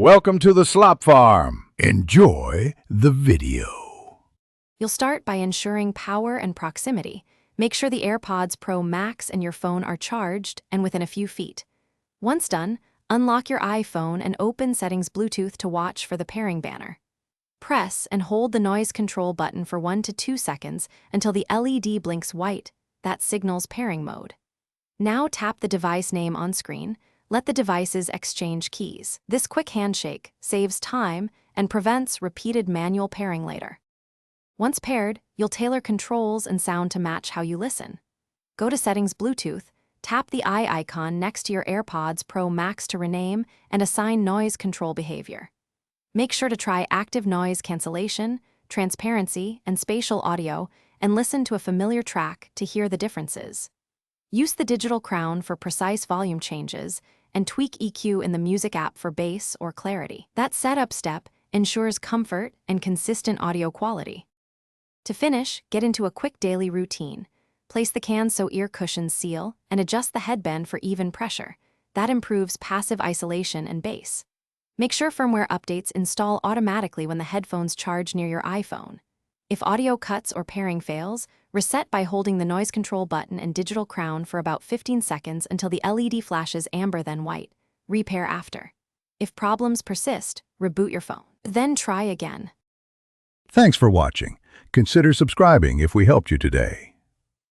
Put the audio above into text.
Welcome to the Slop Farm. Enjoy the video. You'll start by ensuring power and proximity. Make sure the AirPods Pro Max and your phone are charged and within a few feet. Once done, unlock your iPhone and open Settings Bluetooth to watch for the pairing banner. Press and hold the noise control button for 1 to 2 seconds until the LED blinks white. That signals pairing mode. Now tap the device name on screen. Let the devices exchange keys. This quick handshake saves time and prevents repeated manual pairing later. Once paired, you'll tailor controls and sound to match how you listen. Go to Settings Bluetooth, tap the eye icon next to your AirPods Pro Max to rename and assign noise control behavior. Make sure to try active noise cancellation, transparency, and spatial audio, and listen to a familiar track to hear the differences. Use the digital crown for precise volume changes, and tweak EQ in the music app for bass or clarity. That setup step ensures comfort and consistent audio quality. To finish, get into a quick daily routine. Place the can so ear cushions seal and adjust the headband for even pressure. That improves passive isolation and bass. Make sure firmware updates install automatically when the headphones charge near your iPhone. If audio cuts or pairing fails, reset by holding the noise control button and digital crown for about 15 seconds until the LED flashes amber then white. Repair after. If problems persist, reboot your phone. Then try again. Thanks for watching. Consider subscribing if we helped you today.